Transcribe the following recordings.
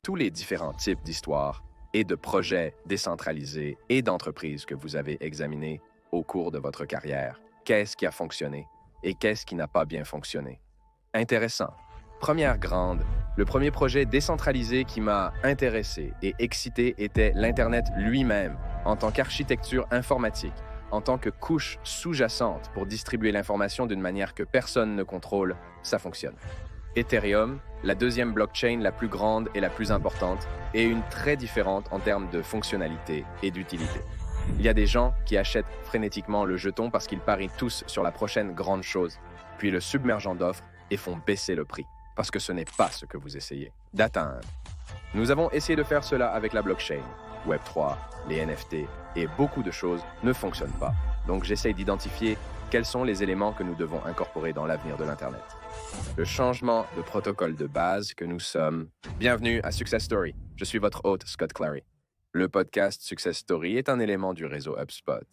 tous les différents types d'histoires et de projets décentralisés et d'entreprises que vous avez examinés au cours de votre carrière, qu'est-ce qui a fonctionné et qu'est-ce qui n'a pas bien fonctionné? Intéressant. Le premier projet décentralisé qui m'a intéressé et excité était l'Internet lui-même en tant qu'architecture informatique, en tant que couche sous-jacente pour distribuer l'information d'une manière que personne ne contrôle, ça fonctionne. Ethereum, la deuxième blockchain la plus grande et la plus importante, est une très différente en termes de fonctionnalité et d'utilité. Il y a des gens qui achètent frénétiquement le jeton parce qu'ils parient tous sur la prochaine grande chose, puis le submergent d'offres et font baisser le prix, parce que ce n'est pas ce que vous essayez d'atteindre. Nous avons essayé de faire cela avec la blockchain, Web3, les NFT, et beaucoup de choses ne fonctionnent pas. Donc j'essaye d'identifier quels sont les éléments que nous devons incorporer dans l'avenir de l'Internet. Le changement de protocole de base que nous sommes. Bienvenue à Success Story. Je suis votre hôte, Scott Clary. Le podcast Success Story est un élément du réseau HubSpot.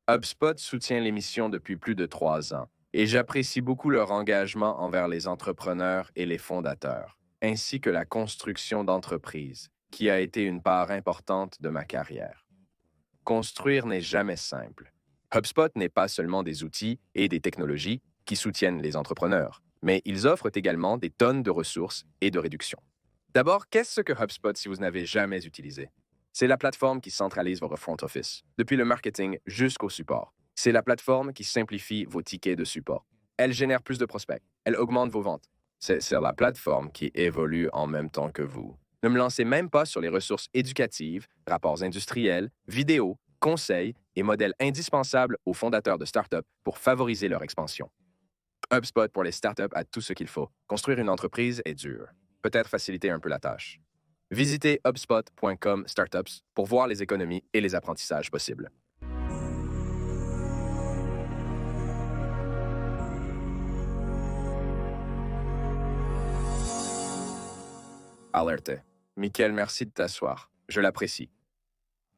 HubSpot soutient l'émission depuis plus de 3 ans et j'apprécie beaucoup leur engagement envers les entrepreneurs et les fondateurs, ainsi que la construction d'entreprises, qui a été une part importante de ma carrière. Construire n'est jamais simple. HubSpot n'est pas seulement des outils et des technologies qui soutiennent les entrepreneurs, mais ils offrent également des tonnes de ressources et de réductions. D'abord, qu'est-ce que HubSpot si vous n'avez jamais utilisé? C'est la plateforme qui centralise votre front office, depuis le marketing jusqu'au support. C'est la plateforme qui simplifie vos tickets de support. Elle génère plus de prospects. Elle augmente vos ventes. C'est la plateforme qui évolue en même temps que vous. Ne me lancez même pas sur les ressources éducatives, rapports industriels, vidéos, conseils et modèles indispensables aux fondateurs de startups pour favoriser leur expansion. HubSpot pour les startups a tout ce qu'il faut. Construire une entreprise est dur. Peut-être faciliter un peu la tâche. Visitez hubspot.com/startups pour voir les économies et les apprentissages possibles. Alerte. Michael, merci de t'asseoir. Je l'apprécie.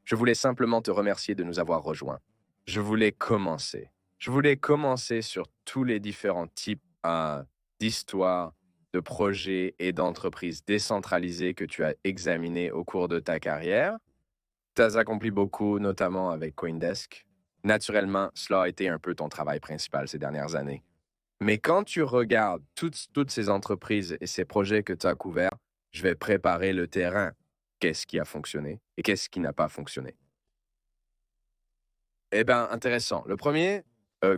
Je voulais simplement te remercier de nous avoir rejoints. Je voulais commencer sur tous les différents types d'histoires, de projets et d'entreprises décentralisées que tu as examinés au cours de ta carrière. Tu as accompli beaucoup, notamment avec CoinDesk. Naturellement, cela a été un peu ton travail principal ces dernières années. Mais quand tu regardes toutes ces entreprises et ces projets que tu as couverts, je vais préparer le terrain. Qu'est-ce qui a fonctionné et qu'est-ce qui n'a pas fonctionné? Eh bien, intéressant. Le premier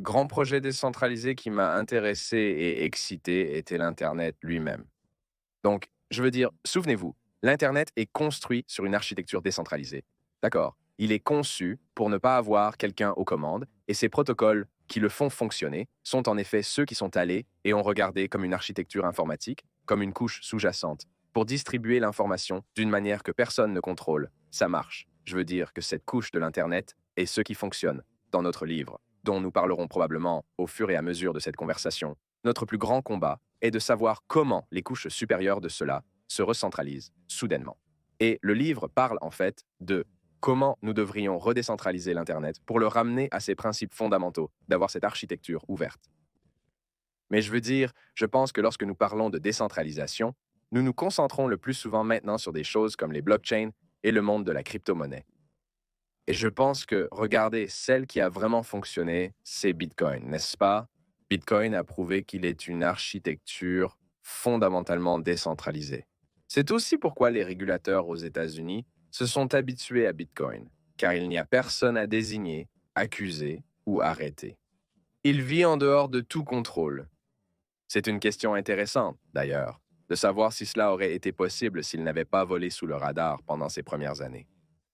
grand projet décentralisé qui m'a intéressé et excité était l'Internet lui-même. Donc, je veux dire, souvenez-vous, l'Internet est construit sur une architecture décentralisée. D'accord? Il est conçu pour ne pas avoir quelqu'un aux commandes et ces protocoles qui le font fonctionner sont en effet ceux qui sont allés et ont regardé comme une architecture informatique, comme une couche sous-jacente, pour distribuer l'information d'une manière que personne ne contrôle. Ça marche. Je veux dire que cette couche de l'Internet est ce qui fonctionne dans notre livre, dont nous parlerons probablement au fur et à mesure de cette conversation. Notre plus grand combat est de savoir comment les couches supérieures de cela se recentralisent soudainement. Et le livre parle en fait de comment nous devrions redécentraliser l'Internet pour le ramener à ses principes fondamentaux, d'avoir cette architecture ouverte. Mais je veux dire, je pense que lorsque nous parlons de décentralisation, nous nous concentrons le plus souvent maintenant sur des choses comme les blockchains et le monde de la crypto-monnaie. Et je pense que, regardez, celle qui a vraiment fonctionné, c'est Bitcoin, n'est-ce pas? Bitcoin a prouvé qu'il est une architecture fondamentalement décentralisée. C'est aussi pourquoi les régulateurs aux États-Unis se sont habitués à Bitcoin, car il n'y a personne à désigner, accuser ou arrêter. Il vit en dehors de tout contrôle. C'est une question intéressante, d'ailleurs, de savoir si cela aurait été possible s'il n'avait pas volé sous le radar pendant ses premières années.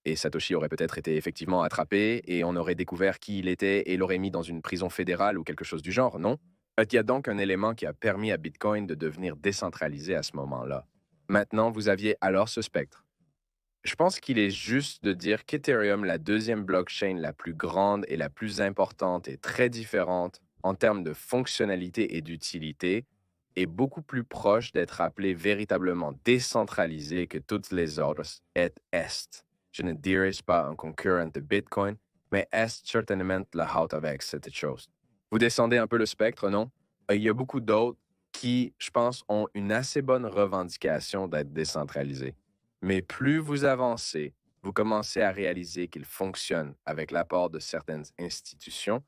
Et Satoshi aurait peut-être été effectivement attrapé et on aurait découvert qui il était et l'aurait mis dans une prison fédérale ou quelque chose du genre, non? Il y a donc un élément qui a permis à Bitcoin de devenir décentralisé à ce moment-là. Maintenant, vous aviez alors ce spectre. Je pense qu'il est juste de dire qu'Ethereum, la deuxième blockchain la plus grande et la plus importante et très différente en termes de fonctionnalité et d'utilité, est beaucoup plus proche d'être appelée véritablement décentralisée que toutes les autres est. Je ne dirais pas un concurrent de Bitcoin, mais est certainement la haute avec cette chose. Vous descendez un peu le spectre, non? Il y a beaucoup d'autres qui, je pense, ont une assez bonne revendication d'être décentralisés. Mais plus vous avancez, vous commencez à réaliser qu'il fonctionne avec l'apport de certaines institutions.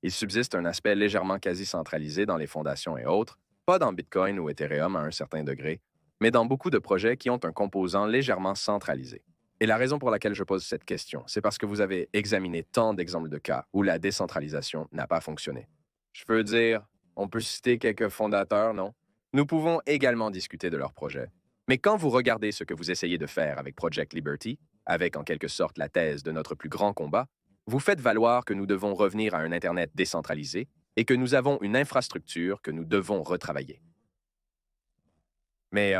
Il subsiste un aspect légèrement quasi centralisé dans les fondations et autres, pas dans Bitcoin ou Ethereum à un certain degré, mais dans beaucoup de projets qui ont un composant légèrement centralisé. Et la raison pour laquelle je pose cette question, c'est parce que vous avez examiné tant d'exemples de cas où la décentralisation n'a pas fonctionné. Je veux dire, on peut citer quelques fondateurs, non? Nous pouvons également discuter de leurs projets. Mais quand vous regardez ce que vous essayez de faire avec Project Liberty, avec en quelque sorte la thèse de notre plus grand combat, vous faites valoir que nous devons revenir à un Internet décentralisé et que nous avons une infrastructure que nous devons retravailler. Mais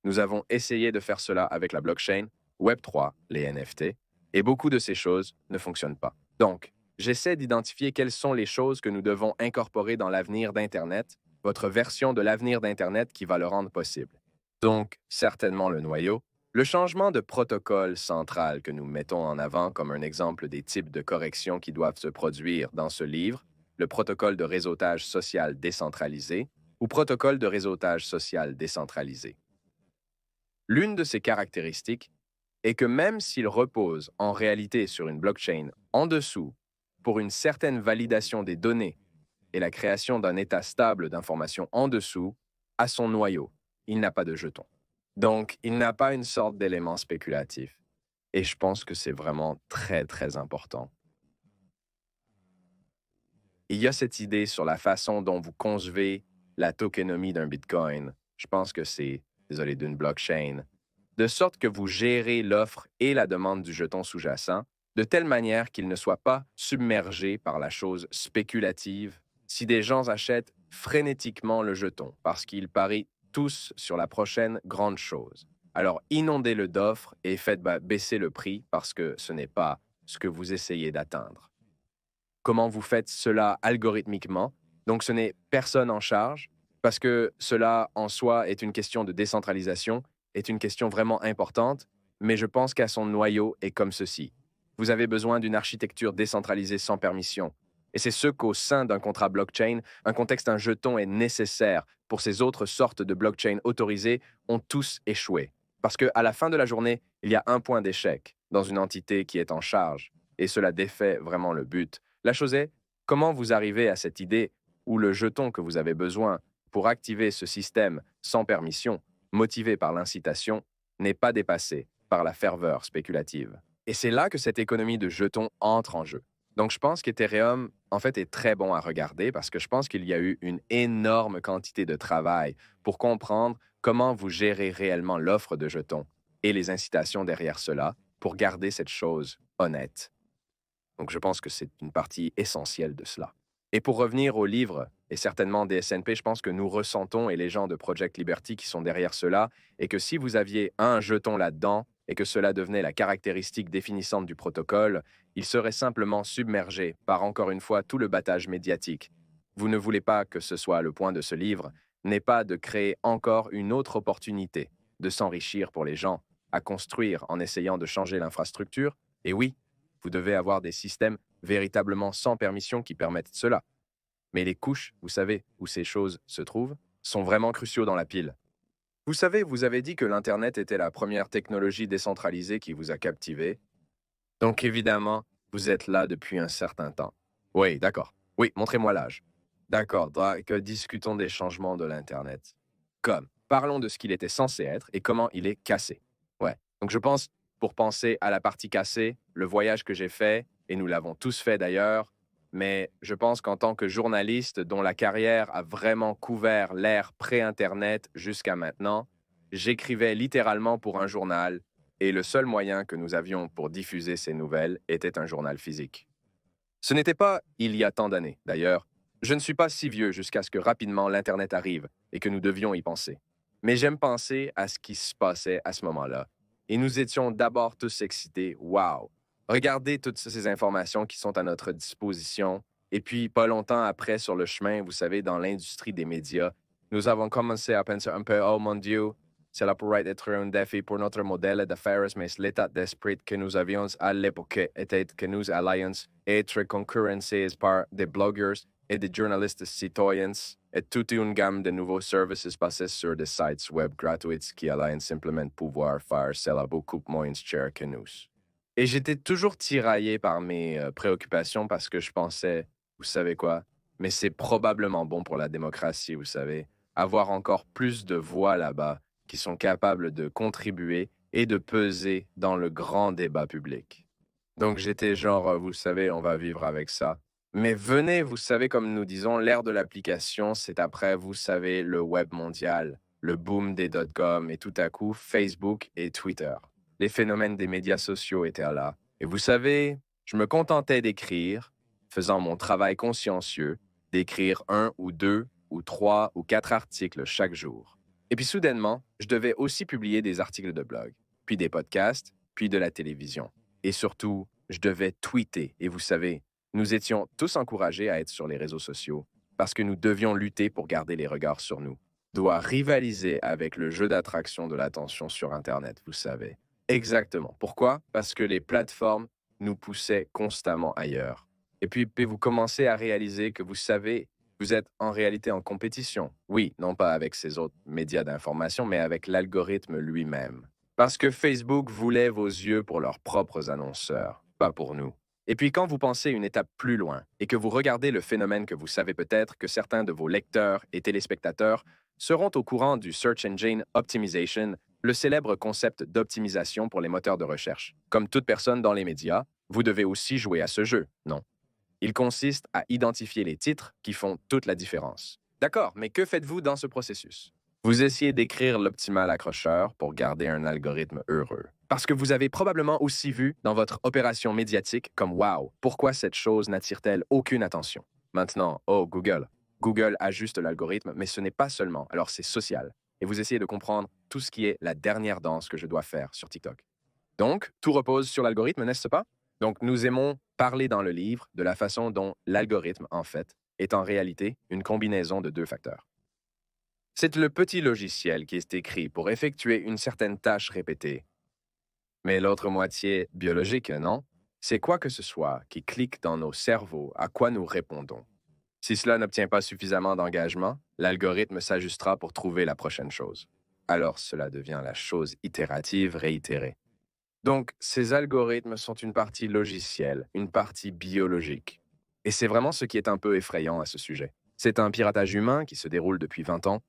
nous avons essayé de faire cela avec la blockchain, Web3, les NFT, et beaucoup de ces choses ne fonctionnent pas. Donc, j'essaie d'identifier quelles sont les choses que nous devons incorporer dans l'avenir d'Internet, votre version de l'avenir d'Internet qui va le rendre possible. Donc, certainement le noyau, le changement de protocole central que nous mettons en avant comme un exemple des types de corrections qui doivent se produire dans ce livre, le protocole de réseautage social décentralisé ou protocole de réseautage social décentralisé. L'une de ces caractéristiques est que même s'il repose en réalité sur une blockchain en dessous pour une certaine validation des données et la création d'un état stable d'information en dessous, à son noyau, il n'a pas de jeton. Donc, il n'a pas une sorte d'élément spéculatif. Et je pense que c'est vraiment très, très important. Il y a cette idée sur la façon dont vous concevez la tokenomie d'un Bitcoin. Je pense que c'est, désolé, d'une blockchain, de sorte que vous gérez l'offre et la demande du jeton sous-jacent de telle manière qu'il ne soit pas submergé par la chose spéculative si des gens achètent frénétiquement le jeton parce qu'ils parient tous sur la prochaine grande chose. Alors inondez-le d'offres et faites baisser le prix parce que ce n'est pas ce que vous essayez d'atteindre. Comment vous faites cela algorithmiquement? Donc ce n'est personne en charge parce que cela en soi est une question de décentralisation, est une question vraiment importante, mais je pense qu'à son noyau est comme ceci. Vous avez besoin d'une architecture décentralisée sans permission. Et c'est ce qu'au sein d'un contrat blockchain, un contexte, un jeton est nécessaire pour ces autres sortes de blockchains autorisées ont tous échoué. Parce qu'à la fin de la journée, il y a un point d'échec dans une entité qui est en charge. Et cela défait vraiment le but. La chose est, comment vous arrivez à cette idée où le jeton que vous avez besoin pour activer ce système sans permission, motivé par l'incitation, n'est pas dépassé par la ferveur spéculative. Et c'est là que cette économie de jetons entre en jeu. Donc je pense qu'Ethereum, en fait, est très bon à regarder parce que je pense qu'il y a eu une énorme quantité de travail pour comprendre comment vous gérez réellement l'offre de jetons et les incitations derrière cela pour garder cette chose honnête. Donc je pense que c'est une partie essentielle de cela. Et pour revenir au livre, et certainement des SNP, je pense que nous ressentons, et les gens de Project Liberty qui sont derrière cela, et que si vous aviez un jeton là-dedans, et que cela devenait la caractéristique définissante du protocole, il serait simplement submergé par, encore une fois, tout le battage médiatique. Vous ne voulez pas que ce soit le point de ce livre, n'est pas de créer encore une autre opportunité de s'enrichir pour les gens, à construire en essayant de changer l'infrastructure, et oui, vous devez avoir des systèmes véritablement sans permission qui permettent cela. Mais les couches, vous savez, où ces choses se trouvent, sont vraiment cruciaux dans la pile. Vous savez, vous avez dit que l'Internet était la première technologie décentralisée qui vous a captivé. Donc évidemment, vous êtes là depuis un certain temps. Oui, d'accord. Oui, montrez-moi l'âge. D'accord, donc discutons des changements de l'Internet. Comme, parlons de ce qu'il était censé être et comment il est cassé. Ouais, donc je pense, pour penser à la partie cassée, le voyage que j'ai fait, et nous l'avons tous fait d'ailleurs, mais je pense qu'en tant que journaliste dont la carrière a vraiment couvert l'ère pré-Internet jusqu'à maintenant, j'écrivais littéralement pour un journal, et le seul moyen que nous avions pour diffuser ces nouvelles était un journal physique. Ce n'était pas il y a tant d'années, d'ailleurs. Je ne suis pas si vieux jusqu'à ce que rapidement l'Internet arrive et que nous devions y penser. Mais j'aime penser à ce qui se passait à ce moment-là. Et nous étions d'abord tous excités. Wow! Regardez toutes ces informations qui sont à notre disposition. Et puis, pas longtemps après, sur le chemin, vous savez, dans l'industrie des médias, nous avons commencé à penser un peu, oh mon Dieu, cela pourrait être un défi pour notre modèle d'affaires, mais l'état d'esprit que nous avions à l'époque était que nous allions être concurrencés par des bloggers et des journalistes citoyens et toute une gamme de nouveaux services basés sur des sites web gratuits qui allaient simplement pouvoir faire cela beaucoup moins cher que nous. Et j'étais toujours tiraillé par mes préoccupations parce que je pensais, vous savez quoi, mais c'est probablement bon pour la démocratie, vous savez, avoir encore plus de voix là-bas qui sont capables de contribuer et de peser dans le grand débat public. Donc j'étais genre, vous savez, on va vivre avec ça. Mais venez, vous savez, comme nous disons, l'ère de l'application, c'est après, vous savez, le web mondial, le boom des dot-com et tout à coup, Facebook et Twitter. Les phénomènes des médias sociaux étaient là. Et vous savez, je me contentais d'écrire, faisant mon travail consciencieux, d'écrire 1 ou 2 ou 3 ou 4 articles chaque jour. Et puis soudainement, je devais aussi publier des articles de blog, puis des podcasts, puis de la télévision. Et surtout, je devais tweeter. Et vous savez, nous étions tous encouragés à être sur les réseaux sociaux parce que nous devions lutter pour garder les regards sur nous. Doit rivaliser avec le jeu d'attraction de l'attention sur Internet, vous savez. Exactement. Pourquoi? Parce que les plateformes nous poussaient constamment ailleurs. Et puis vous commencez à réaliser que vous savez, vous êtes en réalité en compétition. Oui, non pas avec ces autres médias d'information, mais avec l'algorithme lui-même. Parce que Facebook voulait vos yeux pour leurs propres annonceurs, pas pour nous. Et puis quand vous pensez une étape plus loin et que vous regardez le phénomène que vous savez peut-être que certains de vos lecteurs et téléspectateurs seront au courant du Search Engine Optimization, le célèbre concept d'optimisation pour les moteurs de recherche. Comme toute personne dans les médias, vous devez aussi jouer à ce jeu, non? Il consiste à identifier les titres qui font toute la différence. D'accord, mais que faites-vous dans ce processus? Vous essayez d'écrire l'optimal accrocheur pour garder un algorithme heureux. Parce que vous avez probablement aussi vu dans votre opération médiatique comme wow, pourquoi cette chose n'attire-t-elle aucune attention? Maintenant, oh Google. Google ajuste l'algorithme, mais ce n'est pas seulement, alors c'est social. Et vous essayez de comprendre tout ce qui est la dernière danse que je dois faire sur TikTok. Donc, tout repose sur l'algorithme, n'est-ce pas? Donc, nous aimons parler dans le livre de la façon dont l'algorithme, en fait, est en réalité une combinaison de deux facteurs. C'est le petit logiciel qui est écrit pour effectuer une certaine tâche répétée. Mais l'autre moitié biologique, non? C'est quoi que ce soit qui clique dans nos cerveaux, à quoi nous répondons. Si cela n'obtient pas suffisamment d'engagement, l'algorithme s'ajustera pour trouver la prochaine chose. Alors cela devient la chose itérative réitérée. Donc, ces algorithmes sont une partie logicielle, une partie biologique. Et c'est vraiment ce qui est un peu effrayant à ce sujet. C'est un piratage humain qui se déroule depuis 20 ans.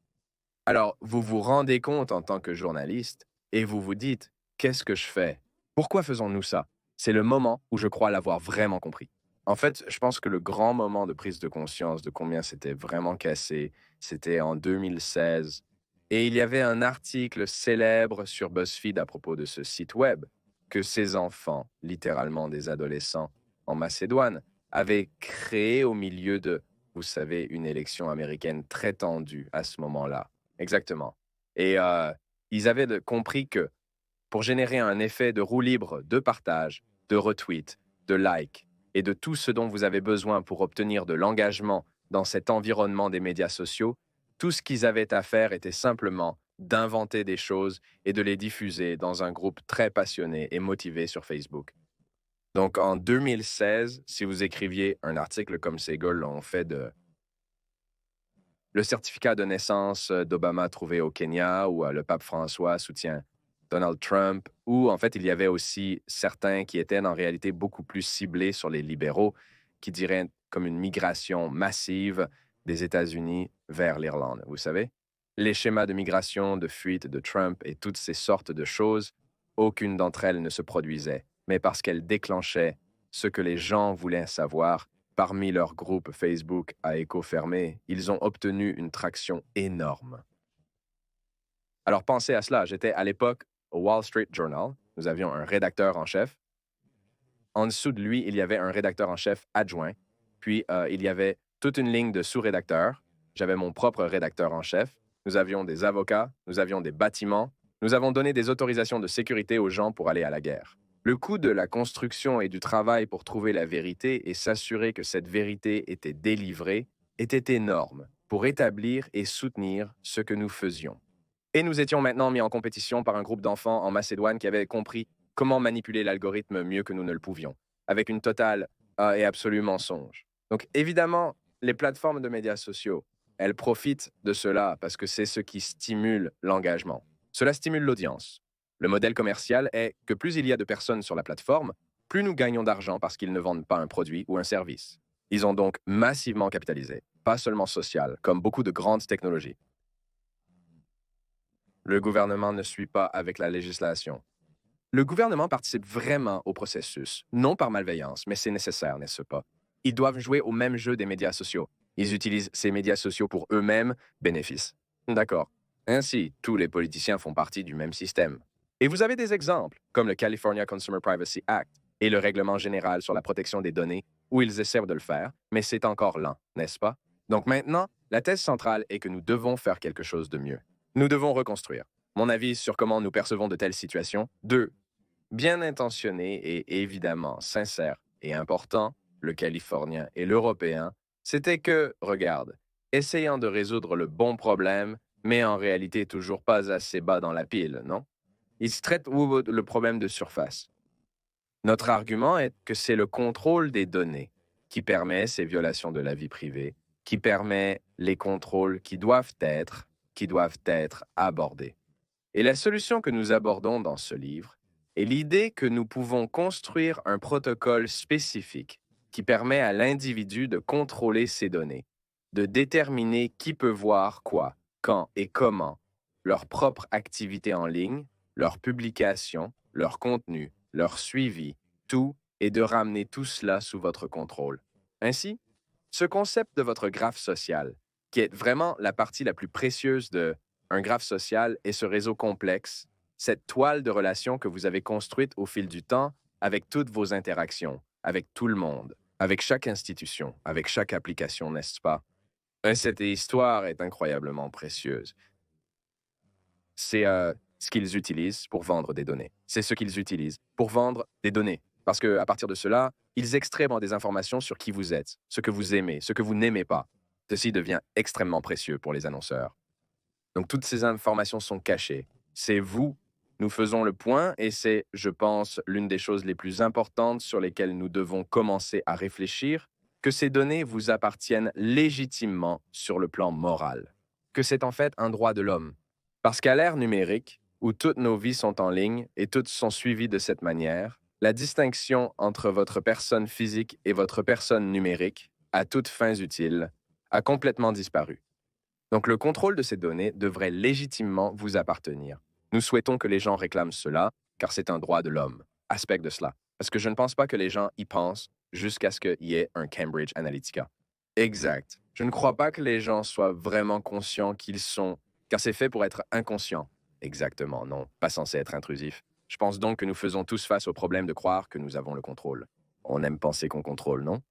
Alors, vous vous rendez compte en tant que journaliste et vous vous dites, qu'est-ce que je fais? Pourquoi faisons-nous ça? C'est le moment où je crois l'avoir vraiment compris. En fait, je pense que le grand moment de prise de conscience de combien c'était vraiment cassé, c'était en 2016. Et il y avait un article célèbre sur BuzzFeed à propos de ce site web que ces enfants, littéralement des adolescents en Macédoine, avaient créé au milieu de, vous savez, une élection américaine très tendue à ce moment-là. Exactement. Et ils avaient compris que pour générer un effet de roue libre de partage, de retweet, de like et de tout ce dont vous avez besoin pour obtenir de l'engagement dans cet environnement des médias sociaux, tout ce qu'ils avaient à faire était simplement d'inventer des choses et de les diffuser dans un groupe très passionné et motivé sur Facebook. Donc en 2016, si vous écriviez un article comme ces gars l'ont fait de le certificat de naissance d'Obama trouvé au Kenya ou le pape François soutient Donald Trump, ou en fait, il y avait aussi certains qui étaient en réalité beaucoup plus ciblés sur les libéraux, qui diraient comme une migration massive des États-Unis vers l'Irlande, vous savez? Les schémas de migration, de fuite de Trump et toutes ces sortes de choses, aucune d'entre elles ne se produisait, mais parce qu'elles déclenchaient ce que les gens voulaient savoir. Parmi leur groupe Facebook à écho fermé, ils ont obtenu une traction énorme. Alors pensez à cela, j'étais à l'époque au Wall Street Journal, nous avions un rédacteur en chef. En dessous de lui, il y avait un rédacteur en chef adjoint, puis il y avait toute une ligne de sous-rédacteurs. J'avais mon propre rédacteur en chef. Nous avions des avocats, nous avions des bâtiments. Nous avons donné des autorisations de sécurité aux gens pour aller à la guerre. Le coût de la construction et du travail pour trouver la vérité et s'assurer que cette vérité était délivrée était énorme pour établir et soutenir ce que nous faisions. Et nous étions maintenant mis en compétition par un groupe d'enfants en Macédoine qui avaient compris comment manipuler l'algorithme mieux que nous ne le pouvions, avec une totale et absolue mensonge. Donc évidemment, les plateformes de médias sociaux, elles profitent de cela parce que c'est ce qui stimule l'engagement. Cela stimule l'audience. Le modèle commercial est que plus il y a de personnes sur la plateforme, plus nous gagnons d'argent parce qu'ils ne vendent pas un produit ou un service. Ils ont donc massivement capitalisé, pas seulement social, comme beaucoup de grandes technologies. Le gouvernement ne suit pas avec la législation. Le gouvernement participe vraiment au processus, non par malveillance, mais c'est nécessaire, n'est-ce pas? Ils doivent jouer au même jeu des médias sociaux. Ils utilisent ces médias sociaux pour eux-mêmes, bénéfices. D'accord. Ainsi, tous les politiciens font partie du même système. Et vous avez des exemples, comme le California Consumer Privacy Act et le Règlement général sur la protection des données, où ils essaient de le faire, mais c'est encore lent, n'est-ce pas? Donc maintenant, la thèse centrale est que nous devons faire quelque chose de mieux. Nous devons reconstruire. Mon avis sur comment nous percevons de telles situations. 2. Bien intentionné et évidemment sincère et important, le Californien et l'Européen, c'était que, regarde, essayant de résoudre le bon problème, mais en réalité toujours pas assez bas dans la pile, non? Ils traitent le problème de surface. Notre argument est que c'est le contrôle des données qui permet ces violations de la vie privée, qui permet les contrôles qui doivent être abordés. Et la solution que nous abordons dans ce livre est l'idée que nous pouvons construire un protocole spécifique qui permet à l'individu de contrôler ses données, de déterminer qui peut voir quoi, quand et comment, leur propre activité en ligne, leur publication, leur contenu, leur suivi, tout, et de ramener tout cela sous votre contrôle. Ainsi, ce concept de votre graphe social, qui est vraiment la partie la plus précieuse de un graphe social est ce réseau complexe, cette toile de relations que vous avez construite au fil du temps avec toutes vos interactions, avec tout le monde, avec chaque institution, avec chaque application, n'est-ce pas? Et cette histoire est incroyablement précieuse. C'est ce qu'ils utilisent pour vendre des données. C'est ce qu'ils utilisent pour vendre des données. Parce qu'à partir de cela, ils extraient des informations sur qui vous êtes, ce que vous aimez, ce que vous n'aimez pas. Ceci devient extrêmement précieux pour les annonceurs. Donc, toutes ces informations sont cachées. C'est vous. Nous faisons le point et c'est, je pense, l'une des choses les plus importantes sur lesquelles nous devons commencer à réfléchir, que ces données vous appartiennent légitimement sur le plan moral, que c'est en fait un droit de l'homme. Parce qu'à l'ère numérique, où toutes nos vies sont en ligne et toutes sont suivies de cette manière, la distinction entre votre personne physique et votre personne numérique, à toutes fins utiles, a complètement disparu. Donc, le contrôle de ces données devrait légitimement vous appartenir. Nous souhaitons que les gens réclament cela, car c'est un droit de l'homme. Aspect de cela. Parce que je ne pense pas que les gens y pensent jusqu'à ce qu'il y ait un Cambridge Analytica. Exact. Je ne crois pas que les gens soient vraiment conscients qu'ils sont, car c'est fait pour être inconscient. Exactement, non, pas censé être intrusif. Je pense donc que nous faisons tous face au problème de croire que nous avons le contrôle. On aime penser qu'on contrôle, non?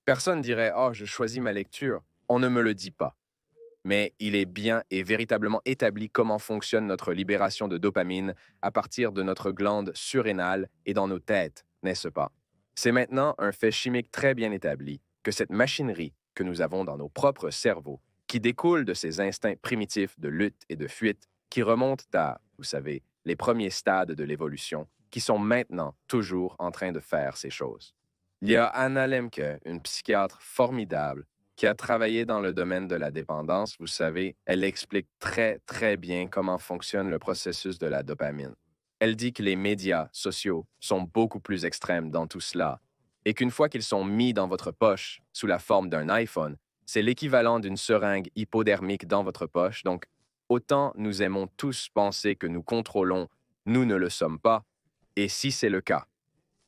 Personne dirait « Oh, je choisis ma lecture ». On ne me le dit pas. Mais il est bien et véritablement établi comment fonctionne notre libération de dopamine à partir de notre glande surrénale et dans nos têtes, n'est-ce pas? C'est maintenant un fait chimique très bien établi que cette machinerie que nous avons dans nos propres cerveaux, qui découle de ces instincts primitifs de lutte et de fuite, qui remontent à, vous savez, les premiers stades de l'évolution, qui sont maintenant toujours en train de faire ces choses. Il y a Anna Lemke, une psychiatre formidable, qui a travaillé dans le domaine de la dépendance, vous savez, elle explique très, très bien comment fonctionne le processus de la dopamine. Elle dit que les médias sociaux sont beaucoup plus extrêmes dans tout cela et qu'une fois qu'ils sont mis dans votre poche sous la forme d'un iPhone, c'est l'équivalent d'une seringue hypodermique dans votre poche. Donc, autant nous aimons tous penser que nous contrôlons, nous ne le sommes pas. Et si c'est le cas,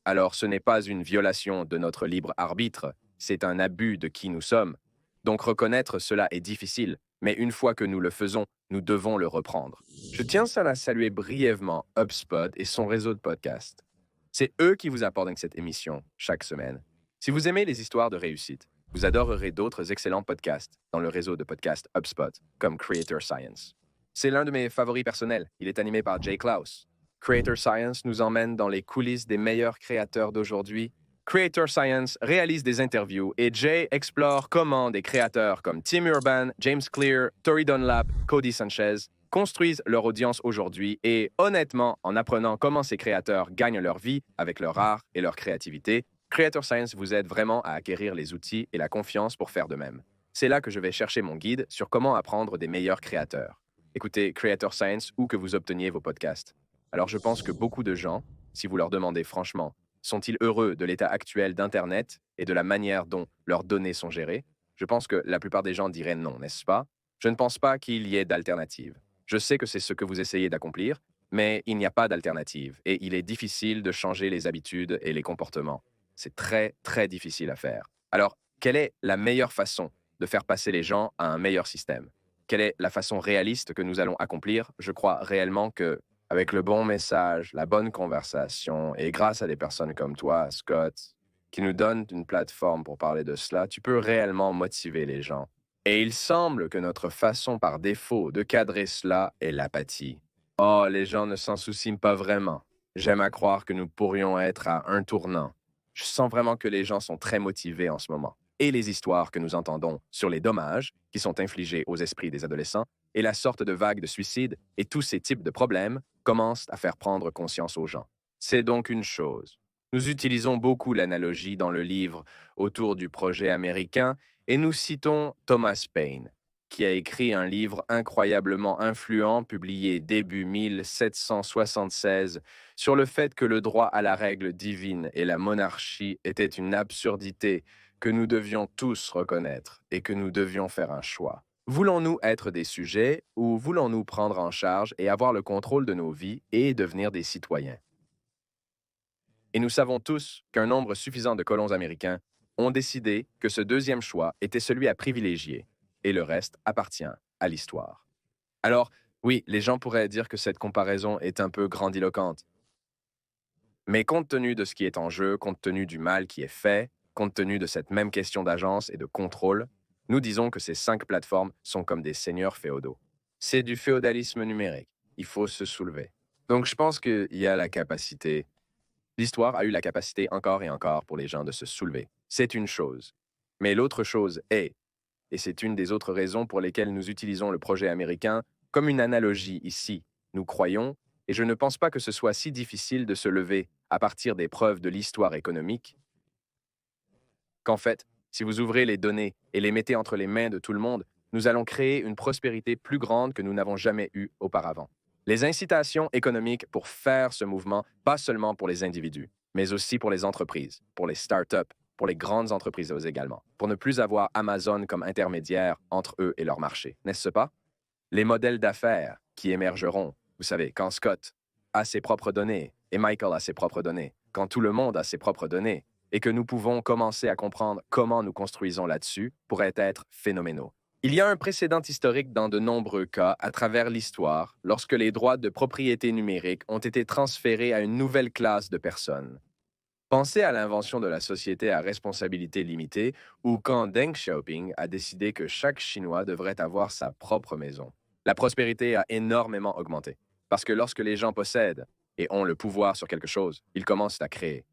alors ce n'est pas une violation de notre libre arbitre, c'est un abus de qui nous sommes. Donc reconnaître cela est difficile, mais une fois que nous le faisons, nous devons le reprendre. Je tiens à saluer brièvement HubSpot et son réseau de podcasts. C'est eux qui vous apportent cette émission chaque semaine. Si vous aimez les histoires de réussite, vous adorerez d'autres excellents podcasts dans le réseau de podcasts HubSpot, comme Creator Science. C'est l'un de mes favoris personnels. Il est animé par Jay Klaus. Creator Science nous emmène dans les coulisses des meilleurs créateurs d'aujourd'hui. Creator Science réalise des interviews et Jay explore comment des créateurs comme Tim Urban, James Clear, Tori Dunlap, Cody Sanchez construisent leur audience aujourd'hui et honnêtement, en apprenant comment ces créateurs gagnent leur vie avec leur art et leur créativité, Creator Science vous aide vraiment à acquérir les outils et la confiance pour faire de même. C'est là que je vais chercher mon guide sur comment apprendre des meilleurs créateurs. Écoutez Creator Science où que vous obteniez vos podcasts. Alors je pense que beaucoup de gens, si vous leur demandez franchement, sont-ils heureux de l'état actuel d'Internet et de la manière dont leurs données sont gérées? Je pense que la plupart des gens diraient non, n'est-ce pas? Je ne pense pas qu'il y ait d'alternative. Je sais que c'est ce que vous essayez d'accomplir, mais il n'y a pas d'alternative et il est difficile de changer les habitudes et les comportements. C'est très, très difficile à faire. Alors, quelle est la meilleure façon de faire passer les gens à un meilleur système? Quelle est la façon réaliste que nous allons accomplir? Je crois réellement que, avec le bon message, la bonne conversation et grâce à des personnes comme toi, Scott, qui nous donnent une plateforme pour parler de cela, tu peux réellement motiver les gens. Et il semble que notre façon par défaut de cadrer cela est l'apathie. Oh, les gens ne s'en soucient pas vraiment. J'aime à croire que nous pourrions être à un tournant. Je sens vraiment que les gens sont très motivés en ce moment. Et les histoires que nous entendons sur les dommages qui sont infligés aux esprits des adolescents et la sorte de vague de suicides et tous ces types de problèmes commencent à faire prendre conscience aux gens. C'est donc une chose. Nous utilisons beaucoup l'analogie dans le livre autour du projet américain et nous citons Thomas Paine, qui a écrit un livre incroyablement influent publié début 1776 sur le fait que le droit à la règle divine et la monarchie étaient une absurdité que nous devions tous reconnaître et que nous devions faire un choix. Voulons-nous être des sujets ou voulons-nous prendre en charge et avoir le contrôle de nos vies et devenir des citoyens? Et nous savons tous qu'un nombre suffisant de colons américains ont décidé que ce deuxième choix était celui à privilégier et le reste appartient à l'histoire. Alors, oui, les gens pourraient dire que cette comparaison est un peu grandiloquente, mais compte tenu de ce qui est en jeu, compte tenu du mal qui est fait, compte tenu de cette même question d'agence et de contrôle, nous disons que ces 5 plateformes sont comme des seigneurs féodaux. C'est du féodalisme numérique. Il faut se soulever. Donc, je pense qu'il y a la capacité. L'histoire a eu la capacité encore et encore pour les gens de se soulever. C'est une chose. Mais l'autre chose est, et c'est une des autres raisons pour lesquelles nous utilisons le projet américain comme une analogie ici, nous croyons, et je ne pense pas que ce soit si difficile de se lever à partir des preuves de l'histoire économique, qu'en fait, si vous ouvrez les données et les mettez entre les mains de tout le monde, nous allons créer une prospérité plus grande que nous n'avons jamais eue auparavant. Les incitations économiques pour faire ce mouvement, pas seulement pour les individus, mais aussi pour les entreprises, pour les startups, pour les grandes entreprises également, pour ne plus avoir Amazon comme intermédiaire entre eux et leur marché, n'est-ce pas? Les modèles d'affaires qui émergeront, vous savez, quand Scott a ses propres données et Michael a ses propres données, quand tout le monde a ses propres données, et que nous pouvons commencer à comprendre comment nous construisons là-dessus, pourraient être phénoménaux. Il y a un précédent historique dans de nombreux cas à travers l'histoire lorsque les droits de propriété numérique ont été transférés à une nouvelle classe de personnes. Pensez à l'invention de la société à responsabilité limitée ou quand Deng Xiaoping a décidé que chaque Chinois devrait avoir sa propre maison. La prospérité a énormément augmenté parce que lorsque les gens possèdent et ont le pouvoir sur quelque chose, ils commencent à créer.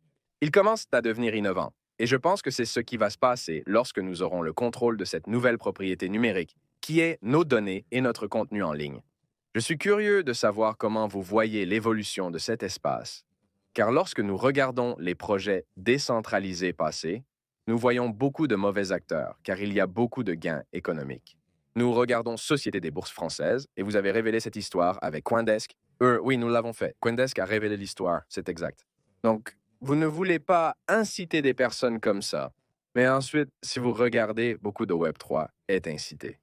Ils commencent à devenir innovants. Et je pense que c'est ce qui va se passer lorsque nous aurons le contrôle de cette nouvelle propriété numérique, qui est nos données et notre contenu en ligne. Je suis curieux de savoir comment vous voyez l'évolution de cet espace, car lorsque nous regardons les projets décentralisés passer, nous voyons beaucoup de mauvais acteurs, car il y a beaucoup de gains économiques. Nous regardons Société des bourses françaises, et vous avez révélé cette histoire avec Coindesk. Oui, nous l'avons fait. Coindesk a révélé l'histoire, c'est exact. Donc, vous ne voulez pas inciter des personnes comme ça. Mais ensuite, si vous regardez, beaucoup de Web3 est incité.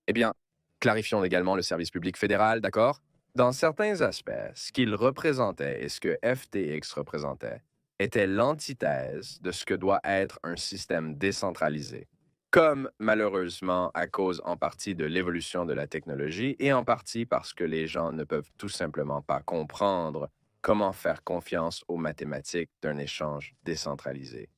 Eh bien, clarifions également le service public fédéral, d'accord? Dans certains aspects, ce qu'il représentait et ce que FTX représentait était l'antithèse de ce que doit être un système décentralisé. Comme malheureusement à cause en partie de l'évolution de la technologie et en partie parce que les gens ne peuvent tout simplement pas comprendre comment faire confiance aux mathématiques d'un échange décentralisé.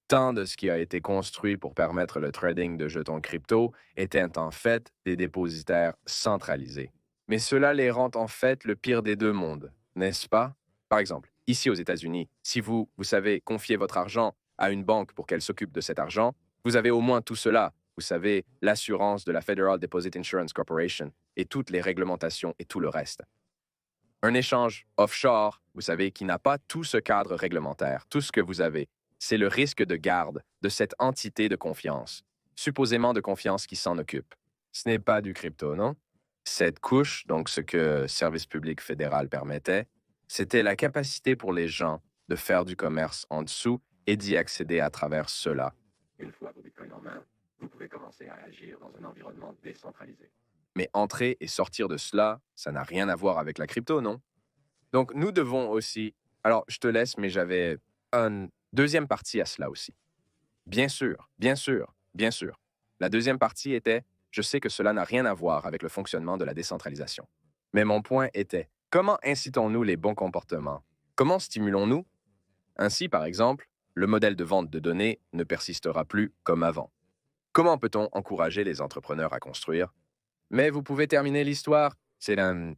Tant de ce qui a été construit pour permettre le trading de jetons crypto était en fait des dépositaires centralisés. Mais cela les rend en fait le pire des deux mondes, n'est-ce pas? Par exemple, ici aux États-Unis, si vous savez, confier votre argent à une banque pour qu'elle s'occupe de cet argent, vous avez au moins tout cela. Vous savez, l'assurance de la Federal Deposit Insurance Corporation, et toutes les réglementations et tout le reste. Un échange offshore, vous savez, qui n'a pas tout ce cadre réglementaire, tout ce que vous avez, c'est le risque de garde de cette entité de confiance, supposément de confiance qui s'en occupe. Ce n'est pas du crypto, non? Cette couche, donc ce que Service public fédéral permettait, c'était la capacité pour les gens de faire du commerce en dessous et d'y accéder à travers cela. Une fois vos bitcoins en main, vous pouvez commencer à agir dans un environnement décentralisé. Mais entrer et sortir de cela, ça n'a rien à voir avec la crypto, non? Donc, nous devons aussi... Alors, je te laisse, mais j'avais une deuxième partie à cela aussi. Bien sûr, bien sûr, bien sûr. La deuxième partie était, je sais que cela n'a rien à voir avec le fonctionnement de la décentralisation. Mais mon point était, comment incitons-nous les bons comportements? Comment stimulons-nous? Ainsi, par exemple, le modèle de vente de données ne persistera plus comme avant. Comment peut-on encourager les entrepreneurs à construire? Mais vous pouvez terminer l'histoire. C'est une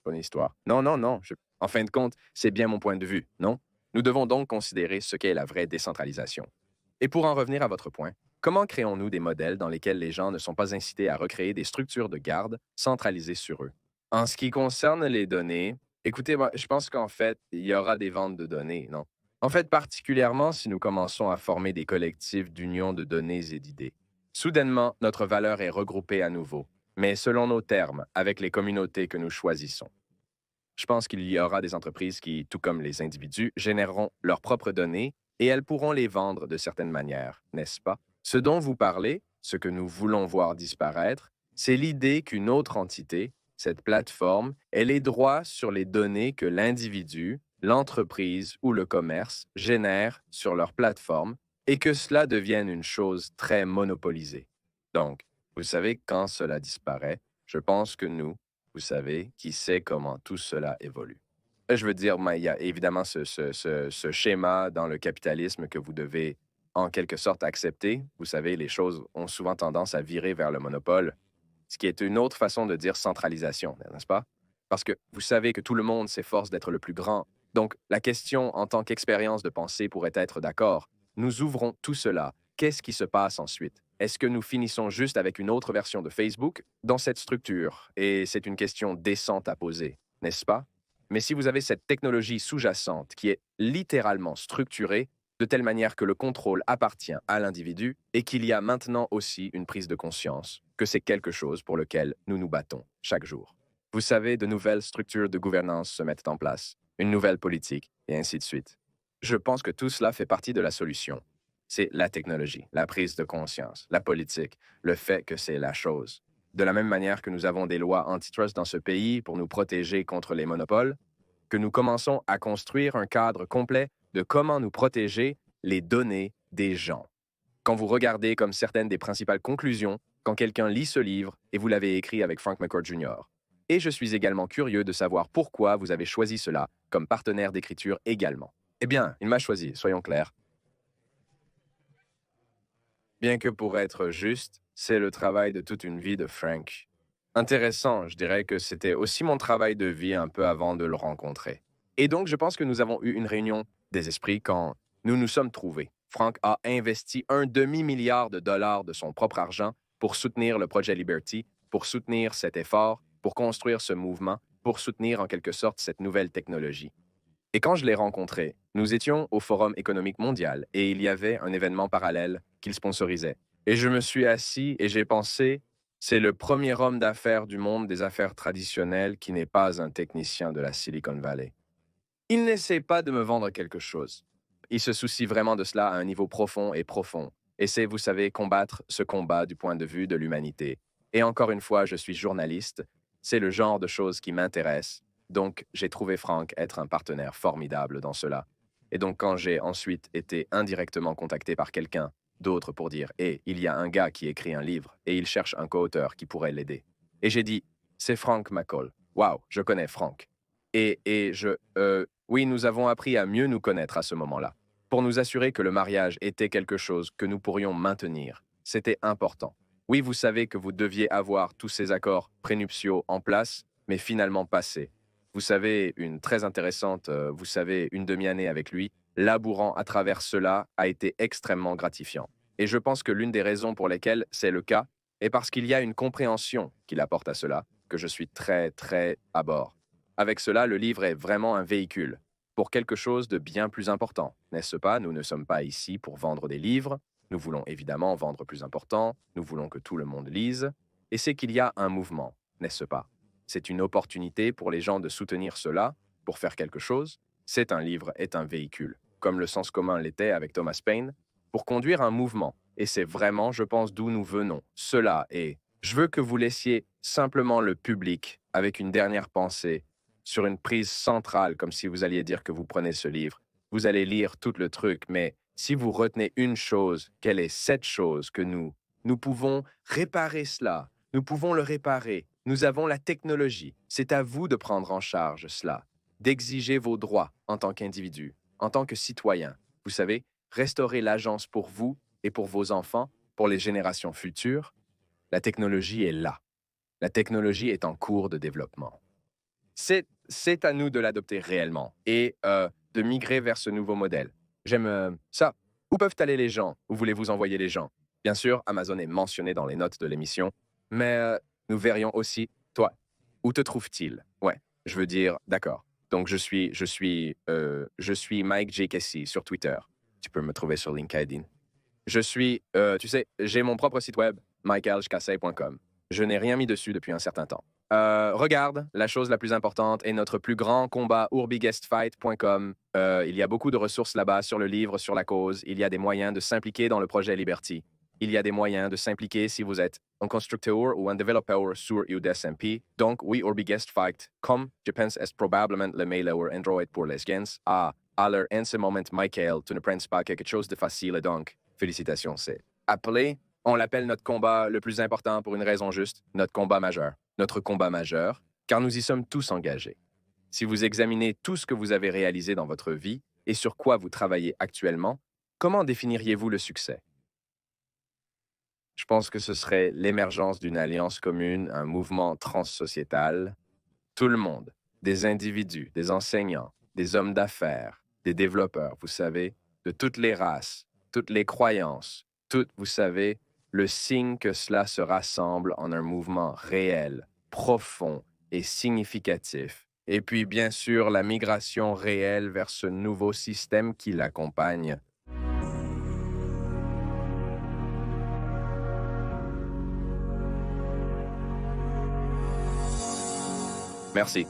bonne histoire. Non, non, non. En fin de compte, c'est bien mon point de vue, non? Nous devons donc considérer ce qu'est la vraie décentralisation. Et pour en revenir à votre point, comment créons-nous des modèles dans lesquels les gens ne sont pas incités à recréer des structures de garde centralisées sur eux? En ce qui concerne les données, écoutez, moi, je pense qu'en fait, il y aura des ventes de données, non? En fait, particulièrement si nous commençons à former des collectifs d'union de données et d'idées. Soudainement, notre valeur est regroupée à nouveau, mais selon nos termes, avec les communautés que nous choisissons. Je pense qu'il y aura des entreprises qui, tout comme les individus, généreront leurs propres données et elles pourront les vendre de certaines manières, n'est-ce pas? Ce dont vous parlez, ce que nous voulons voir disparaître, c'est l'idée qu'une autre entité, cette plateforme, ait les droits sur les données que l'individu, l'entreprise ou le commerce génèrent sur leur plateforme et que cela devienne une chose très monopolisée. Donc, vous savez, quand cela disparaît, je pense que nous, vous savez, qui sait comment tout cela évolue. Je veux dire, il y a évidemment ce schéma dans le capitalisme que vous devez en quelque sorte accepter. Vous savez, les choses ont souvent tendance à virer vers le monopole, ce qui est une autre façon de dire centralisation, n'est-ce pas? Parce que vous savez que tout le monde s'efforce d'être le plus grand. Donc, la question en tant qu'expérience de pensée pourrait être d'accord. Nous ouvrons tout cela. Qu'est-ce qui se passe ensuite? Est-ce que nous finissons juste avec une autre version de Facebook dans cette structure? Et c'est une question décente à poser, n'est-ce pas? Mais si vous avez cette technologie sous-jacente qui est littéralement structurée de telle manière que le contrôle appartient à l'individu et qu'il y a maintenant aussi une prise de conscience que c'est quelque chose pour lequel nous nous battons chaque jour. Vous savez, de nouvelles structures de gouvernance se mettent en place, une nouvelle politique, et ainsi de suite. Je pense que tout cela fait partie de la solution. C'est la technologie, la prise de conscience, la politique, le fait que c'est la chose. De la même manière que nous avons des lois antitrust dans ce pays pour nous protéger contre les monopoles, que nous commençons à construire un cadre complet de comment nous protéger les données des gens. Quand vous regardez comme certaines des principales conclusions, quand quelqu'un lit ce livre, et vous l'avez écrit avec Frank McCourt Jr. Et je suis également curieux de savoir pourquoi vous avez choisi cela comme partenaire d'écriture également. Eh bien, il m'a choisi, soyons clairs. Bien que pour être juste, c'est le travail de toute une vie de Frank. Intéressant, je dirais que c'était aussi mon travail de vie un peu avant de le rencontrer. Et donc, je pense que nous avons eu une réunion des esprits quand nous nous sommes trouvés. Frank a investi un demi-milliard de dollars de son propre argent pour soutenir le projet Liberty, pour soutenir cet effort, pour construire ce mouvement, pour soutenir en quelque sorte cette nouvelle technologie. Et quand je l'ai rencontré, nous étions au Forum économique mondial et il y avait un événement parallèle qu'il sponsorisait. Et je me suis assis et j'ai pensé, c'est le premier homme d'affaires du monde des affaires traditionnelles qui n'est pas un technicien de la Silicon Valley. Il n'essaie pas de me vendre quelque chose. Il se soucie vraiment de cela à un niveau profond et profond. Et c'est, vous savez, combattre ce combat du point de vue de l'humanité. Et encore une fois, je suis journaliste. C'est le genre de choses qui m'intéresse. Donc, j'ai trouvé Frank être un partenaire formidable dans cela. Et donc, quand j'ai ensuite été indirectement contacté par quelqu'un d'autre pour dire « il y a un gars qui écrit un livre et il cherche un co-auteur qui pourrait l'aider. » Et j'ai dit « C'est Frank McColl. Waouh, je connais Frank. » Oui, nous avons appris à mieux nous connaître à ce moment-là, pour nous assurer que le mariage était quelque chose que nous pourrions maintenir. C'était important. Oui, vous savez que vous deviez avoir tous ces accords prénuptiaux en place, mais finalement passés. Vous savez, une très intéressante, une demi-année avec lui, labourant à travers cela, a été extrêmement gratifiant. Et je pense que l'une des raisons pour lesquelles c'est le cas est parce qu'il y a une compréhension qu'il apporte à cela, que je suis très, très à bord. Avec cela, le livre est vraiment un véhicule pour quelque chose de bien plus important, n'est-ce pas? Nous ne sommes pas ici pour vendre des livres, nous voulons évidemment vendre plus important, nous voulons que tout le monde lise, et c'est qu'il y a un mouvement, n'est-ce pas? C'est une opportunité pour les gens de soutenir cela, pour faire quelque chose. C'est un livre, est un véhicule, comme le sens commun l'était avec Thomas Paine, pour conduire un mouvement. Et c'est vraiment, je pense, d'où nous venons. Cela est, je veux que vous laissiez simplement le public avec une dernière pensée sur une prise centrale, comme si vous alliez dire que vous prenez ce livre. Vous allez lire tout le truc, mais si vous retenez une chose, quelle est cette chose que nous pouvons réparer cela, nous pouvons le réparer, nous avons la technologie, c'est à vous de prendre en charge cela, d'exiger vos droits en tant qu'individu, en tant que citoyen. Vous savez, restaurer l'agence pour vous et pour vos enfants, pour les générations futures. La technologie est là. La technologie est en cours de développement. C'est à nous de l'adopter réellement et de migrer vers ce nouveau modèle. J'aime ça. Où peuvent aller les gens? Où voulez-vous envoyer les gens? Bien sûr, Amazon est mentionné dans les notes de l'émission, mais nous verrions aussi, toi, où te trouve-t-il? Ouais, je veux dire, d'accord. Donc, je suis Mike J. Casey sur Twitter. Tu peux me trouver sur LinkedIn. Je suis, tu sais, j'ai mon propre site web, michaelhcasey.com. Je n'ai rien mis dessus depuis un certain temps. Regarde, la chose la plus importante est notre plus grand combat urbiguestfight.com. Il y a beaucoup de ressources là-bas sur le livre, sur la cause. Il y a des moyens de s'impliquer dans le projet Liberty. Il y a des moyens de s'impliquer si vous êtes un constructeur ou un développeur sur UDSMP. Donc, oui, Urbiguestfight, comme je pense est probablement le meilleur Android pour les gens, à l'heure en ce moment, Michael, tu ne prends pas quelque chose de facile et donc, félicitations, c'est appelé. On l'appelle notre combat le plus important pour une raison juste, notre combat majeur, car nous y sommes tous engagés. Si vous examinez tout ce que vous avez réalisé dans votre vie et sur quoi vous travaillez actuellement, comment définiriez-vous le succès? Je pense que ce serait l'émergence d'une alliance commune, un mouvement transsociétal. Tout le monde, des individus, des enseignants, des hommes d'affaires, des développeurs, vous savez, de toutes les races, toutes les croyances, toutes, vous savez, le signe que cela se rassemble en un mouvement réel, profond et significatif. Et puis, bien sûr, la migration réelle vers ce nouveau système qui l'accompagne. Merci.